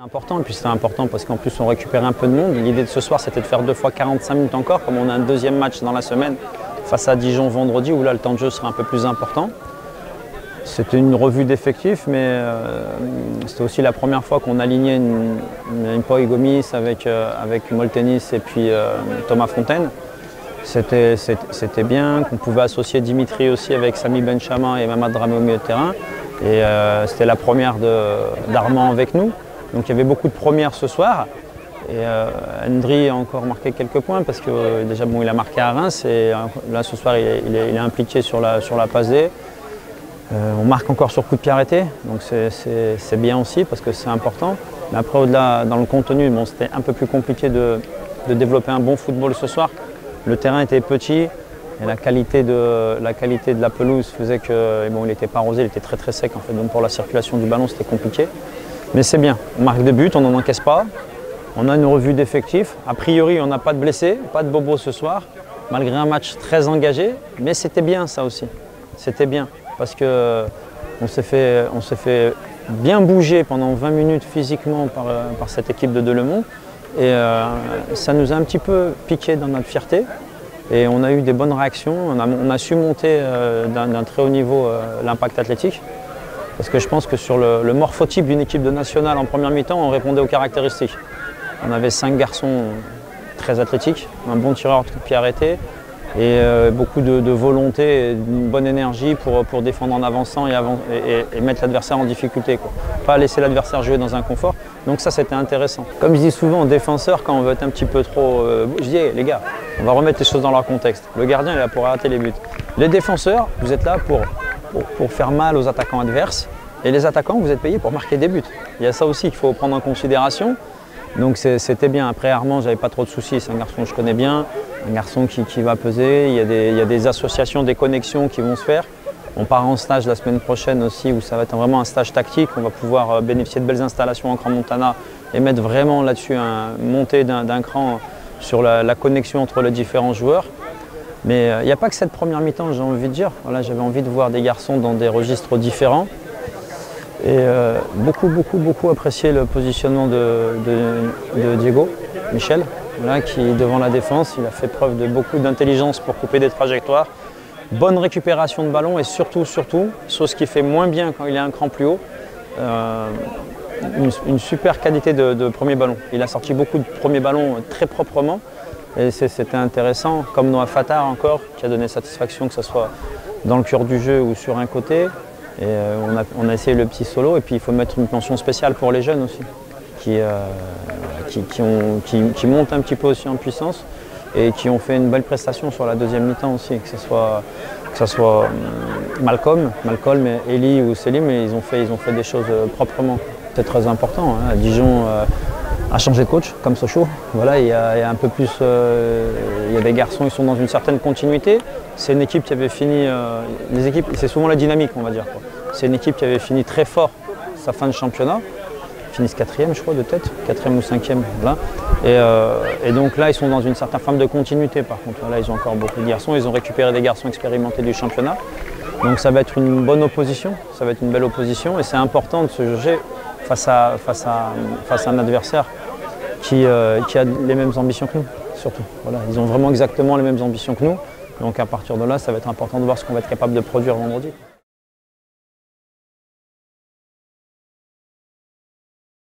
Important, et puis c'était important parce qu'en plus on récupérait un peu de monde. L'idée de ce soir c'était de faire 2 fois 45 minutes encore, comme on a un deuxième match dans la semaine face à Dijon vendredi où là le temps de jeu sera un peu plus important. C'était une revue d'effectifs, mais c'était aussi la première fois qu'on alignait une Poi Gomis avec Moltenis et puis Thomas Fontaine. C'était bien, qu'on pouvait associer Dimitri aussi avec Sami Benchama et Mamad Dramé au milieu de terrain. Et c'était la première d'Armand avec nous. Donc il y avait beaucoup de premières ce soir. Et Hendry a encore marqué quelques points parce que déjà bon, il a marqué à Reims et là ce soir il est impliqué sur la passe D. On marque encore sur coup de pied arrêté, donc c'est bien aussi parce que c'est important. Mais après au-delà dans le contenu, bon, c'était un peu plus compliqué de développer un bon football ce soir. Le terrain était petit et la qualité de la pelouse faisait que bon, il n'était pas arrosé, il était très très sec en fait. Donc pour la circulation du ballon c'était compliqué. Mais c'est bien, on marque des buts, on n'en encaisse pas. On a une revue d'effectifs. A priori, on n'a pas de blessés, pas de bobos ce soir, malgré un match très engagé. Mais c'était bien ça aussi. C'était bien parce qu'on s'est fait bien bouger pendant 20 minutes physiquement par cette équipe de Delemont. Et ça nous a un petit peu piqué dans notre fierté. Et on a eu des bonnes réactions. On a su monter d'un très haut niveau l'impact athlétique. Parce que je pense que sur le morphotype d'une équipe de nationale en première mi-temps, on répondait aux caractéristiques. On avait 5 garçons très athlétiques, un bon tireur de pied arrêté et beaucoup de volonté et une bonne énergie pour défendre en avançant et mettre l'adversaire en difficulté, quoi. Pas laisser l'adversaire jouer dans un confort. Donc ça, c'était intéressant. Comme je dis souvent aux défenseurs, quand on veut être un petit peu trop... je dis, hey, les gars, on va remettre les choses dans leur contexte. Le gardien est là pour arrêter les buts. Les défenseurs, vous êtes là pour faire mal aux attaquants adverses. Et les attaquants, vous êtes payés pour marquer des buts. Il y a ça aussi qu'il faut prendre en considération. Donc c'était bien. Après Armand, j'avais pas trop de soucis. C'est un garçon que je connais bien, un garçon qui va peser. Il y a des associations, des connexions qui vont se faire. On part en stage la semaine prochaine aussi où ça va être vraiment un stage tactique. On va pouvoir bénéficier de belles installations en Grand Montana et mettre vraiment là-dessus monter d'un cran sur la connexion entre les différents joueurs. Mais il n'y a pas que cette première mi-temps, j'ai envie de dire. Voilà, j'avais envie de voir des garçons dans des registres différents. Et beaucoup apprécié le positionnement de Diego Michel, là, qui devant la défense, il a fait preuve de beaucoup d'intelligence pour couper des trajectoires. Bonne récupération de ballon et surtout, chose qui fait moins bien quand il est un cran plus haut, une super qualité de premier ballon. Il a sorti beaucoup de premiers ballons très proprement et c'était intéressant, comme Noah Fattar encore, qui a donné satisfaction que ce soit dans le cœur du jeu ou sur un côté. Et on a essayé le petit solo et puis il faut mettre une mention spéciale pour les jeunes aussi, qui montent un petit peu aussi en puissance et qui ont fait une belle prestation sur la deuxième mi-temps aussi, que ce soit Malcolm et Eli ou Selim, ils ont fait des choses proprement. C'est très important, hein. Dijon a changé de coach comme Sochaux. Voilà, il y a un peu plus, il y a des garçons qui sont dans une certaine continuité. C'est une équipe qui avait fini, les équipes, c'est souvent la dynamique on va dire. C'est une équipe qui avait fini très fort sa fin de championnat. Ils finissent 4e je crois de tête, 4e ou 5e. Voilà. Et donc là ils sont dans une certaine forme de continuité par contre. Là ils ont encore beaucoup de garçons, ils ont récupéré des garçons expérimentés du championnat. Donc ça va être une bonne opposition, ça va être une belle opposition et c'est important de se juger face à un adversaire qui a les mêmes ambitions que nous, surtout. Voilà, ils ont vraiment exactement les mêmes ambitions que nous. Donc à partir de là, ça va être important de voir ce qu'on va être capable de produire vendredi.